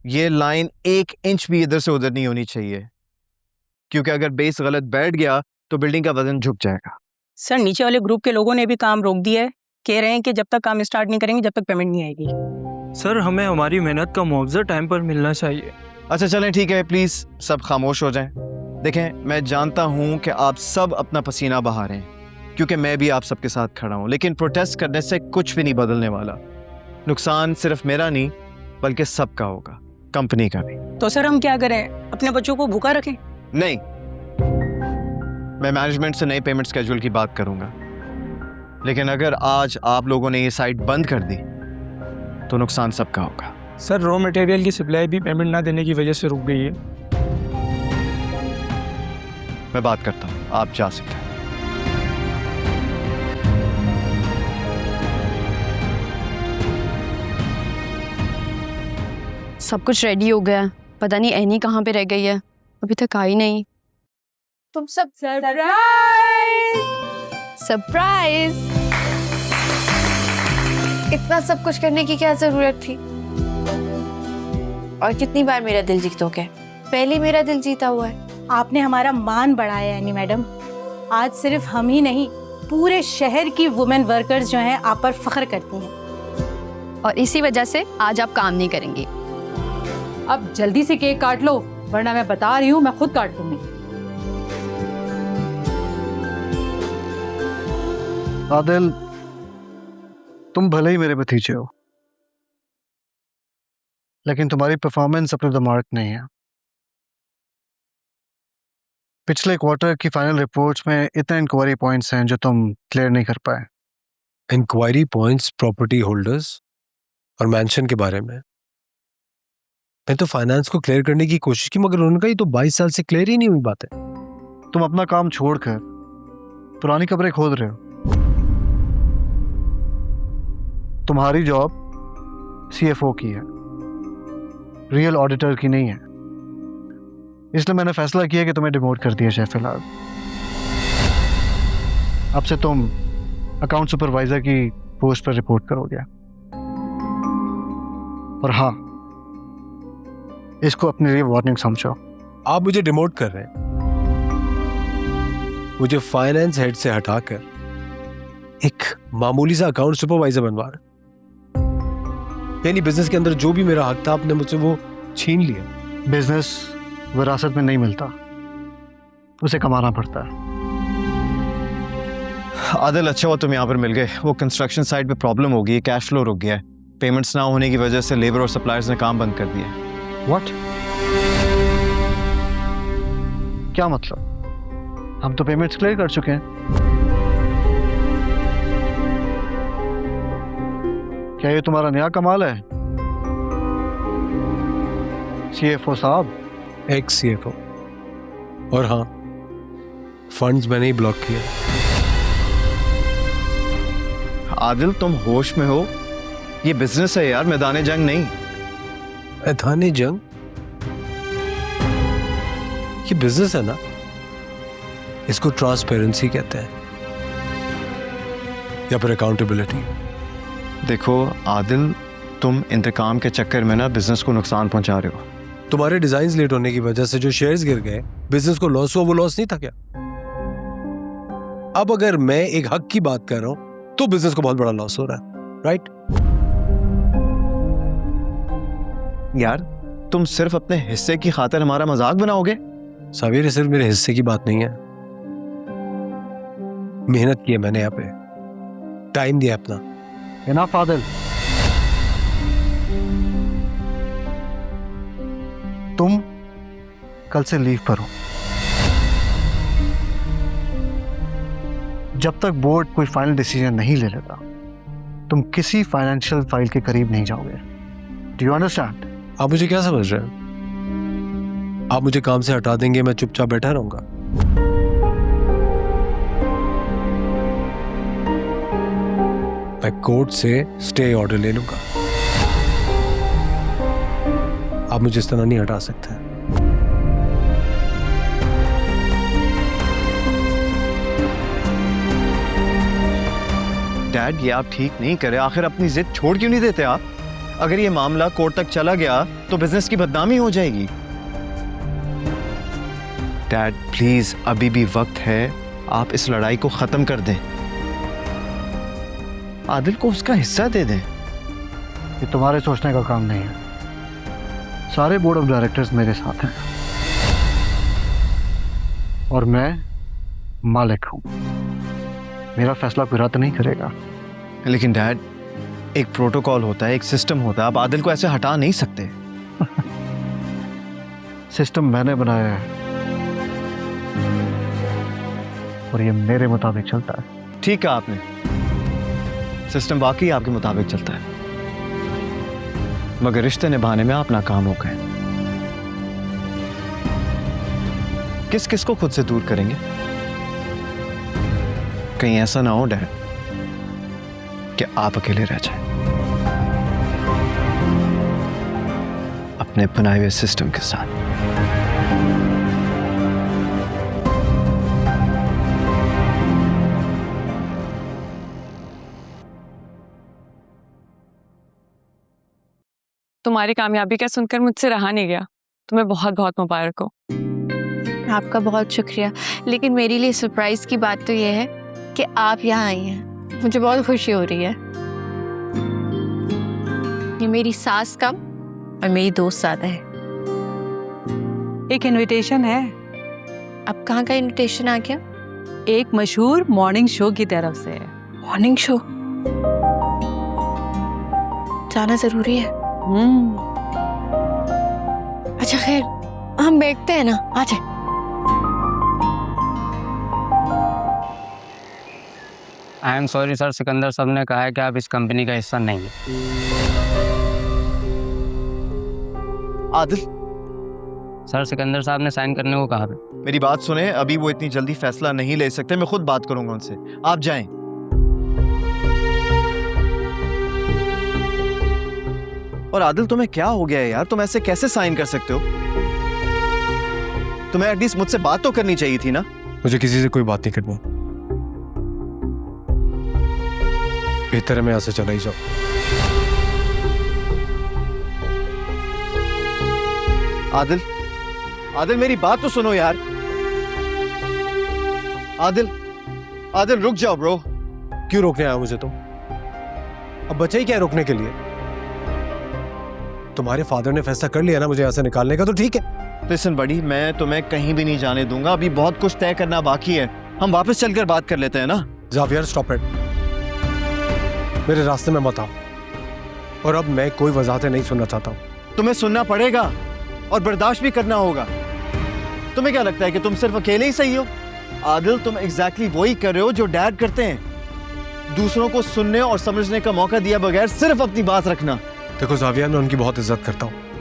ये line 1 inch भी इधर से उधर नहीं होनी चाहिए, क्योंकि अगर बेस गलत बैठ गया तो बिल्डिंग का वजन झुक जाएगा। सर नीचे वाले ग्रुप के लोगों ने भी काम रोक दिया है, कह रहे हैं कि जब तक काम स्टार्ट नहीं करेंगे जब तक पेमेंट नहीं आएगी। सर हमें हमारी मेहनत का मुआवजा टाइम पर मिलना चाहिए। अच्छा चलें ठीक है, प्लीज सब खामोश हो जाएं। देखें, मैं जानता हूं कि आप सब अपना पसीना बहा रहे हैं, क्योंकि मैं भी आप सबके साथ खड़ा हूं, लेकिन प्रोटेस्ट करने से कुछ भी नहीं बदलने वाला। नुकसान सिर्फ मेरा नहीं बल्कि सबका होगा, कंपनी का भी। तो सर हम क्या करें, अपने बच्चों को भूखा रखें? नहीं, मैं मैनेजमेंट से नए पेमेंट स्केड्यूल की बात करूंगा, लेकिन अगर आज आप लोगों ने ये साइट बंद कर दी तो नुकसान सबका होगा। सर रॉ मटेरियल की सप्लाई भी पेमेंट ना देने की वजह से रुक गई है। मैं बात करता हूं, आप जा सकते हैं। सब कुछ रेडी हो गया, पता नहीं एनी कहाँ पे रह गई है, अभी तक आई नहीं। तुम सब सरप्राइज! इतना सब कुछ करने की क्या जरूरत थी? और कितनी बार मेरा दिल जीतोगे? पहले मेरा दिल जीता हुआ है। आपने हमारा मान बढ़ाया है एनी मैडम। आज सिर्फ हम ही नहीं, पूरे शहर की वुमेन वर्कर्स जो हैं आप पर फख्र करती हैं। और इसी वजह से आज आप काम नहीं करेंगी। अब जल्दी से केक काट लो, वरना मैं बता रही हूँ मैं खुद काट दूंगी। आदिल, तुम भले ही मेरे भतीजे हो, लेकिन तुम्हारी performance up to the mark नहीं है। पिछले क्वार्टर की फाइनल रिपोर्ट्स में इतने इंक्वायरी पॉइंट्स हैं जो तुम क्लियर नहीं कर पाए। इंक्वायरी पॉइंट्स प्रॉपर्टी होल्डर्स और मैंशन के बारे में। मैं तो फाइनेंस को क्लियर करने की कोशिश की, मगर उनका ही तो 22 साल से क्लियर ही नहीं हुई बात है। तुम अपना काम छोड़कर पुरानी कब्रें खोद रहे हो। तुम्हारी जॉब CFO की है, रियल ऑडिटर की नहीं है। इसलिए मैंने फैसला किया कि तुम्हें डिमोट कर दिया जाए फिलहाल। अब से तुम अकाउंट सुपरवाइजर की पोस्ट पर रिपोर्ट करोगे। और हाँ, इसको अपने लिए वार्निंग समझो। आप मुझे डिमोट कर रहे हैं, मुझे फाइनेंस हेड से हटाकर एक मामूली सा अकाउंट सुपरवाइजर बनवा रहे। यानी बिजनेस के अंदर जो भी मेरा हक था आपने मुझसे वो छीन लिया। बिजनेस विरासत में नहीं मिलता, उसे कमाना पड़ता है। आदिल, अच्छा हुआ तुम यहाँ पर मिल गए। वो कंस्ट्रक्शन साइट पे प्रॉब्लम हो गई है, कैश फ्लो रुक गया है। पेमेंट्स ना होने की वजह से लेबर और सप्लायर्स ने काम बंद कर दिया। व्हाट? क्या मतलब? हम तो पेमेंट्स क्लियर कर चुके हैं। क्या ये तुम्हारा नया कमाल है CFO साहब? X CFO। और हाँ, फंड्स मैंने ही ब्लॉक किया। आदिल, तुम होश में हो? ये बिजनेस है यार, मैदान जंग नहीं। मैदान जंग? ये बिजनेस है ना, इसको ट्रांसपेरेंसी कहते हैं या फिर अकाउंटेबिलिटी। देखो आदिल, तुम इंतकाम के चक्कर में ना बिजनेस को नुकसान पहुंचा रहे हो। तुम्हारे डिजाइन लेट होने की वजह से जो शेयर्स गिर गए, बिजनेस को लॉस हुआ, वो लॉस नहीं था क्या? अब अगर मैं एक हक की बात कर रहा हूं तो बिजनेस को बहुत बड़ा लॉस हो रहा है, राइट? यार, तुम सिर्फ अपने हिस्से की खातिर हमारा मजाक बनाओगे? सवेरे सिर्फ मेरे हिस्से की बात नहीं है, मेहनत की है मैंने, यहाँ पे टाइम दिया अपना। इनफ आदिल, तुम कल से लीव पर हो। जब तक बोर्ड कोई फाइनल डिसीजन नहीं ले लेता, तुम किसी फाइनेंशियल फाइल के करीब नहीं जाओगे। Do you understand? आप मुझे क्या समझ रहे हैं? आप मुझे काम से हटा देंगे, मैं चुपचाप बैठा रहूंगा? मैं कोर्ट से स्टे ऑर्डर ले लूंगा। आप मुझे इस तरह नहीं हटा सकते। डैड, ये आप ठीक नहीं करे। आखिर अपनी जिद छोड़ क्यों नहीं देते आप? अगर ये मामला कोर्ट तक चला गया तो बिजनेस की बदनामी हो जाएगी। डैड प्लीज, अभी भी वक्त है, आप इस लड़ाई को खत्म कर दें। आदिल को उसका हिस्सा दे दें। ये तुम्हारे सोचने का काम नहीं है। सारे बोर्ड ऑफ डायरेक्टर्स मेरे साथ हैं और मैं मालिक हूं। मेरा फैसला कोई रद्द नहीं करेगा। लेकिन डैड, एक प्रोटोकॉल होता है, एक सिस्टम होता है, आप आदिल को ऐसे हटा नहीं सकते। सिस्टम मैंने बनाया है और ये मेरे मुताबिक चलता है। ठीक कहा आपने, सिस्टम वाकई आपके मुताबिक चलता है, मगर रिश्ते निभाने में आप नाकाम हो गए। किस किस को खुद से दूर करेंगे? कहीं ऐसा ना हो डैड कि आप अकेले रह जाएं अपने बनाए हुए सिस्टम के साथ। तुम्हारी कामयाबी का सुनकर मुझसे रहा नहीं गया। तुम्हें बहुत बहुत मुबारक हो। आपका बहुत शुक्रिया, लेकिन मेरे लिए सरप्राइज की बात तो ये है कि आप यहाँ आई हैं। मुझे बहुत खुशी हो रही है। ये मेरी सास कम और मेरी दोस्त ज़्यादा है। एक इनविटेशन है, अब कहाँ का इनविटेशन आ गया? एक मशहूर मॉर्निंग शो की तरफ से। मॉर्निंग शो जाना ज़रूरी है। अच्छा खैर, हम बैठते हैं ना, आ जाए। I am sorry sir, Sikandar साहब ने कहा है कि आप इस कंपनी का हिस्सा नहीं है। आदिल, सर सिकंदर साहब ने साइन करने को कहा है। मेरी बात सुने, अभी वो इतनी जल्दी फैसला नहीं ले सकते, मैं खुद बात करूंगा उनसे। आप जाएं। और आदिल, तुम्हें क्या हो गया है यार? तुम ऐसे कैसे साइन कर सकते हो? तुम्हें एटलीस्ट मुझसे बात तो करनी चाहिए थी ना। मुझे किसी से कोई बात नहीं करनी। बेहतर है मैं यहाँ से चला ही जाऊं। आदिल, आदिल मेरी बात तो सुनो यार। आदिल, आदिल रुक जाओ ब्रो। क्यों रोकने आया मुझे तुम? अब बचा ही क्या है रोकने के लिए? तुम्हारे फादर ने फैसला कर लिया ना मुझे यहाँ से निकालने का, तो ठीक है। लिसन बड़ी, मैं तुम्हें कहीं भी नहीं जाने दूंगा। अभी बहुत कुछ तय करना बाकी है। हम वापस चलकर बात कर लेते हैं ना। जावियर स्टॉप इट, मेरे रास्ते में मत आओ। और अब मैं कोई वजाहतें नहीं सुनना चाहता हूँ। तुम्हें सुनना पड़ेगा और बर्दाश्त भी करना होगा। तुम्हें क्या लगता है कि तुम सिर्फ अकेले ही सही हो? आदिल, तुम एग्जैक्टली वही कर रहे हो जो डैड करते हैं। दूसरों को सुनने और समझने का मौका दिया बगैर सिर्फ अपनी बात रखना। देखो जावियर, मैं उनकी बहुत इज्जत करता हूँ,